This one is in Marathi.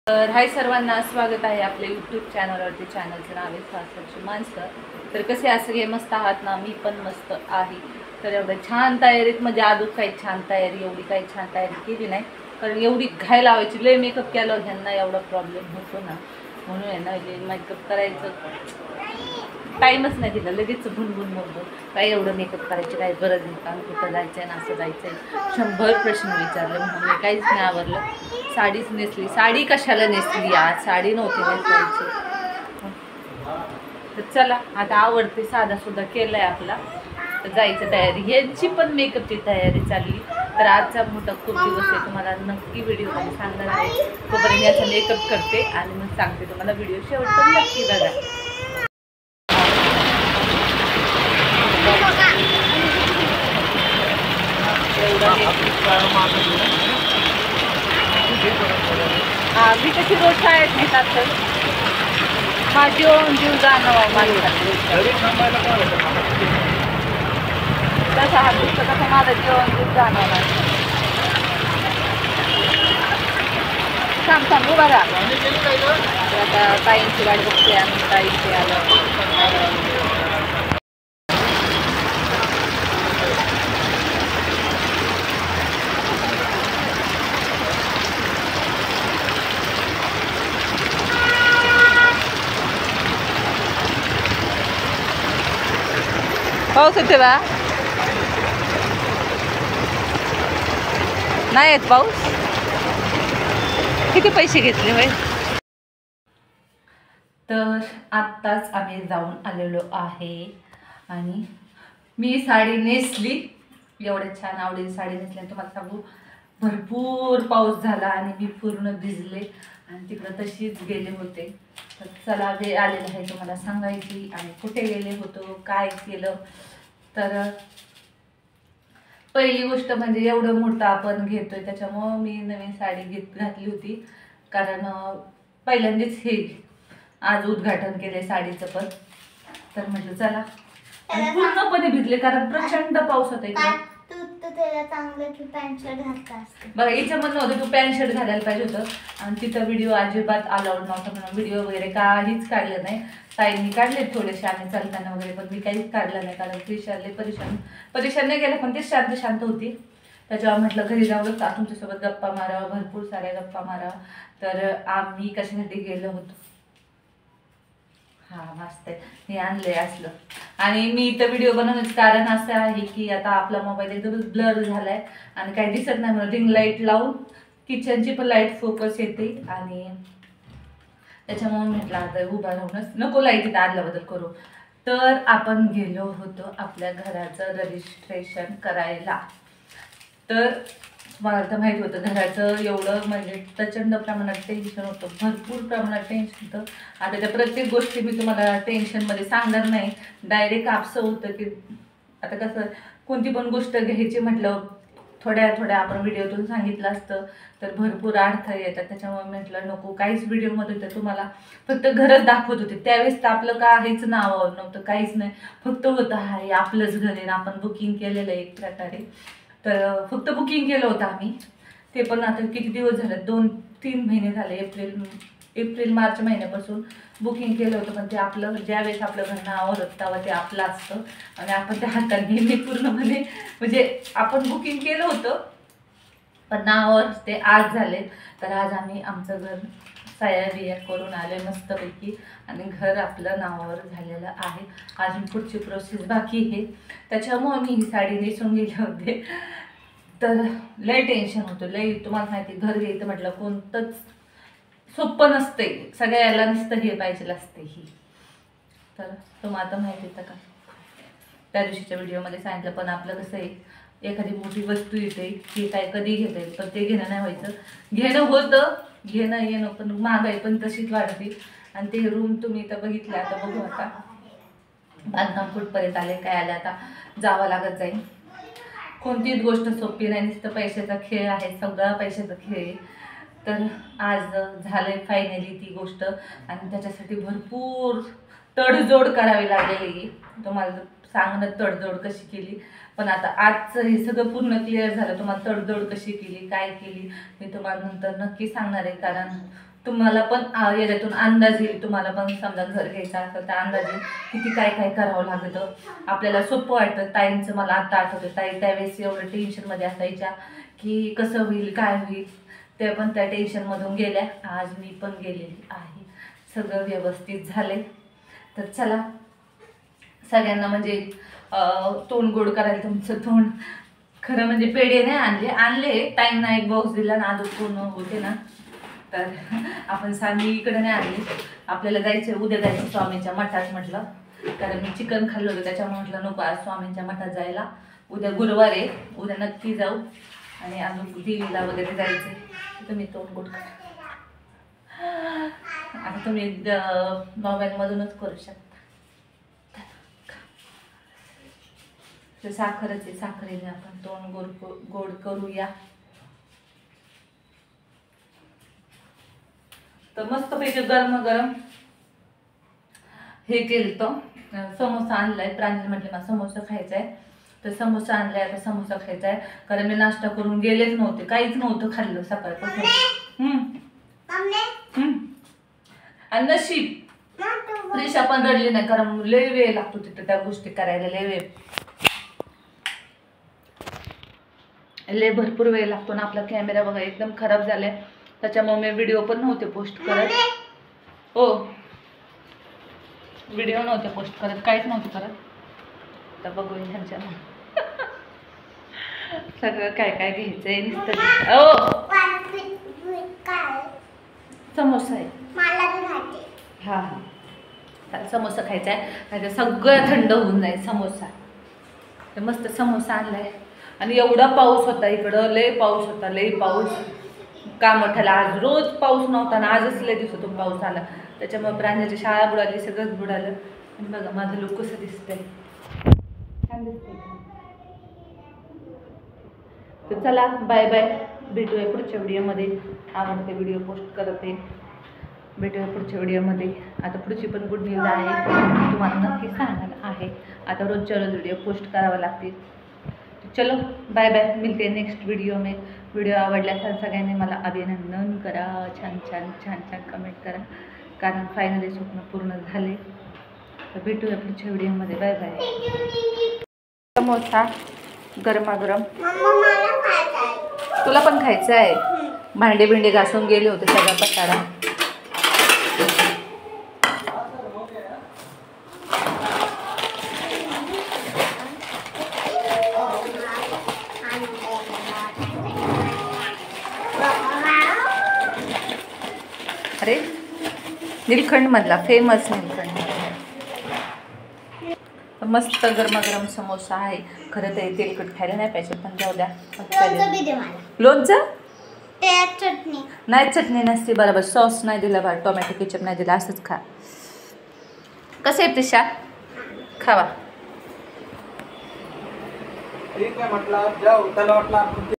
तर हाय सर्वांना, स्वागत आहे आपल्या यूट्यूब चॅनलवरती. चॅनलचं नाव आहे सासरची माणसं. तर कसे सगळे मस्त आहात ना? मी पण मस्त आहे. तर एवढं छान तयारीत म्हणजे अजून काही छान तयारी, एवढी काही छान तयारी केली नाही, कारण एवढी घाई लावायची. लय मेकअप केलं ह्यांना एवढा प्रॉब्लेम होतो ना, म्हणून आहे ना मेकअप करायचं टाईमच नाही दिला. लगेच भुनभुन मोडतो. काही एवढं मेकअप करायची काही गरज नाही, कारण कुठं जायचं आहे ना असं जायचं आहे. 100 प्रश्न विचारले म्हणून मी काहीच नाही आवरलं. साडीच नेसली. साडी कशाला नेसली आज? साडी नव्हती नेसायची. तर चला आता आवडते, साधा सुद्धा केलाय आपला. तर जायचं तयारी. यांची पण मेकअपची तयारी चालली. तर आजचा मोठा खूप दिवस आहे, तुम्हाला नक्की व्हिडिओमध्ये सांगणार आहे. तोपर्यंत याचा मेकअप करते आणि मग सांगते तुम्हाला. व्हिडिओ शेवटपर्यंत नक्की बघा. मी कशी रोज शाळेत नेतात, तर माझी ओन जीव जाणं तसा हा पुस्तक कसं माझा जीवन जीव जाणवला. सांग सांग उभा राहा. आता ताईंची गाडी बघते आणि ताईंची आलं. पाऊस येते बा? नाही येत पाऊस. किती पैसे घेतले बाई? तर आत्ताच आम्ही जाऊन आलेलो आहे आणि मी साडी नेसली. एवढ्या छान आवडीची साडी नेसली. तुम्हाला सांगू, भरपूर पाऊस झाला आणि मी पूर्ण भिजले आणि तिकडं तशीच गेले होते. तर चला, वेळ आलेला आहे तुम्हाला सांगायची आणि कुठे गेले होतो, काय केलं. तर पहिली गोष्ट म्हणजे एवढं मोठं आपण घेतोय, त्याच्यामुळं मी नवीन साडी घातली होती. कारण पहिल्यांदाच हे आज उद्घाटन केले साडीचं पण. तर म्हटलं चला, पूर्णपणे भिजले कारण प्रचंड पाऊस होता इकडे. बघा, हिचं म्हणणं होतं तू पॅन्ट शर्ट घालायला पाहिजे होतं. आणि तिथं व्हिडिओ अजिबात अलाउड नव्हता म्हणून व्हिडिओ वगैरे काहीच काढलं नाही. ताईंनी काढले थोडेसे आम्ही चालताना वगैरे, पण मी काहीच काढलं नाही कारण त्रिशाले परेशान नाही गेलं. पण ते शांत होती. त्याच्यावर म्हटलं घरी जाऊनच तुमच्यासोबत गप्पा मारावं, भरपूर साऱ्या गप्पा मारावं. तर आम्ही कशासाठी गेलो होतो, हा मस्त आहे, हे आणलंय असलं. आणि मी इथं व्हिडिओ बनवण्याचं कारण असं आहे की आता आपला मोबाईल एकदम ब्लर झालाय आणि काही दिसत नाही, म्हणून रिंग लाईट लावून किचनची पण लाईट फोकस येते आणि त्याच्यामुळे म्हटलं आता उभा राहूनच नको लाईट आदला बदल करू. तर आपण गेलो होतो आपल्या घराचं रजिस्ट्रेशन करायला. तर मला तर माहिती होतं घराचं एवढं म्हणजे प्रचंड प्रमाणात टेन्शन होतं, भरपूर प्रमाणात टेन्शन होतं. आता त्या प्रत्येक गोष्टी मी तुम्हाला टेन्शनमध्ये सांगणार नाही. डायरेक्ट आपसं होतं की आता कसं कोणती पण गोष्ट घ्यायची म्हटलं थोड्या आपण व्हिडिओतून सांगितलं असतं तर भरपूर अडथळे येतात. त्याच्यामुळे म्हटलं नको, काहीच व्हिडिओमध्ये तर तुम्हाला फक्त घरच दाखवत होते. त्यावेळेस तर आपलं काहीच नाव नव्हतं, काहीच नाही. फक्त होतं हाय आपलंच घर आहे, आपण बुकिंग केलेलं एक प्रकारे. तर फक्त बुकिंग केलं होतं आम्ही. ते पण आता किती दिवस झाले, 2-3 महिने झाले. एप्रिल मार्च महिन्यापासून बुकिंग केलं होतं. पण ते आपलं ज्यावेळेस आपलं घर नावावर होतं तेव्हा ते आपलं असतं आणि आपण त्या हाताने मी पूर्णपणे म्हणजे आपण बुकिंग केलं होतं पण नावावर ते आज झाले. तर आज आम्ही आमचं घर सह्या बिया करून आले मस्तपैकी आणि घर आपलं नावावर झालेलं आहे. अजून पुढची प्रोसेस बाकी आहे. त्याच्यामुळे मी ही साडी नेसून गेले होते. तर लय टेन्शन होतं, लय. तुम्हाला माहिती घर घ्यायचं म्हटलं कोणतंच सोपं नसते, सगळ्याला नुसतं हे पाहिजे असते ही. तर तुम्हाला आता माहिती होतं का, त्या दिवशीच्या व्हिडिओमध्ये सांगितलं. पण आपलं कसं आहे, एखादी मोठी वस्तू येते की काय कधी घेता येईल, पण ते घेणं नाही व्हायचं. घेणं होतं, घेणं येणं, पण महागाई पण तशीच वाढते. आणि ते रूम तुम्ही तर बघितले, आता बघू आता बांधकाम कुठपर्यंत आले काय आले, आता जावं लागत जाईल. कोणतीच गोष्ट सोपी नाही, नुसतं पैशाचा खेळ आहे, सगळा पैशाचा खेळ आहे. तर आज झालंय फायनली ती गोष्ट आणि त्याच्यासाठी भरपूर तडजोड करावी लागलेली. तुम्हाला सांगणं तडजोड कशी केली, पण आता आजचं हे सगळं पूर्ण क्लिअर झालं. तुम्हाला तडजोड कशी केली, काय केली, मी तुम्हाला नंतर नक्की सांगणार आहे. कारण तुम्हाला पण याच्यातून अंदाज येईल. तुम्हाला पण समजा घर घ्यायचं असेल तर अंदाज येईल किती काय काय करावं लागतं. आपल्याला सोपं वाटतं. ताईंचं मला आता आठवतं, ताई त्यावेळेस एवढं टेन्शनमध्ये असायच्या की कसं होईल काय होईल. ते पण त्या टेन्शनमधून गेल्या. आज मी पण गेलेली आहे. सगळं व्यवस्थित झालंय. तर चला सगळ्यांना म्हणजे तोंड गोड करायला तुमचं तोंड. खरं म्हणजे पेढे नाही आणले ताईंना एक बॉक्स दिला ना, आज पूर्ण होते ना. तर आपण सामी इकडे नाही आणली. आपल्याला जायचं उद्या जायचं स्वामींच्या मठात म्हटलं, कारण मी चिकन खाल्लं होतं त्याच्यामुळे म्हटलं नको आज स्वामींच्या मठात जायला. उद्या गुरुवार आहे, उद्या नक्की जाऊ. आणि अजून देवीला वगैरे जायचं. तुम्ही तोंड गोड करा. आता तुम्ही मोबाईलमधूनच करू शकता. साखरच आहे, साखरेने आपण तोंड गोड करूया. तर मस्त पैकी गरम गरम हे केलं तर समोसा आणलाय. प्रांजल म्हटले मला समोसा खायचा आहे, तर समोसा आणलाय. आता समोसा खायचा आहे, कारण मी नाश्ता करून गेलेच नव्हते, काहीच नव्हतं खाल्लं सकाळपासून. आणि नशीब प्रिशा पण रडली नाही, कारण लय वेळ लागतो तिथं त्या गोष्टी करायला. लय भरपूर वेळ लागतो ना. आपला कॅमेरा बघा एकदम खराब झालाय, त्याच्यामुळे मी व्हिडिओ पण नव्हते पोस्ट करत. हो, व्हिडिओ नव्हते पोस्ट करत, काहीच नव्हते करत. तर बघूया ह्यांच्या सगळं काय काय घ्यायचंय नुसतं. ओ समोसा आहे. हा हा, समोसा खायचा आहे, नाही तर सगळं थंड होऊन जाईल समोसा. तर मस्त समोसा आणलाय. आणि एवढा पाऊस होता इकडं, लय पाऊस होता, लय पाऊस. का मोठाला आज रोज पाऊस नव्हता ना, आजच लय दिवसातून पाऊस आला. त्याच्यामुळे प्राण्याची शाळा बुडाली, सगळंच बुडालं. आणि बघा माझं लुक कसं दिसतंय, छान दिसतंय. तर चला बाय बाय, भेटूया पुढच्या व्हिडिओमध्ये. आवडते व्हिडिओ पोस्ट करते, भेटूया पुढच्या व्हिडिओमध्ये. आता पुढची पण गुड न्यूज आहे, तुम्हाला नक्की सांगणार आहे. आता रोजच्या रोज व्हिडिओ पोस्ट करावा लागतील. चलो बाय बाय, मिलते नेक्स्ट व्हिडिओ में. व्हिडिओ आवडला तर सगळ्यांनी मला अभिनंदन करा, छान छान छान छान कमेंट करा, कारण फायनली स्वप्न पूर्ण झाले. तर भेटूया पुढच्या व्हिडिओमध्ये. Bye bye. समोसा गरमागरम. तुला पण खायचं आहे. भांडे बिंडे घासून गेले होते, सगळा पसारा. अरे नीलखंड मधला फेमस नीलखंड. मस्त गरमागरम समोसा आहे. खरं तर तेलकट खायला नाही पाहिजे, पण जाऊ द्या. लोणचं चटणी नाही, चटणी नसते बरोबर. सॉस नाही दिला बरं, टोमॅटो केचप नाही दिला, असंच खा. कसं आहे प्रिशा, खावा.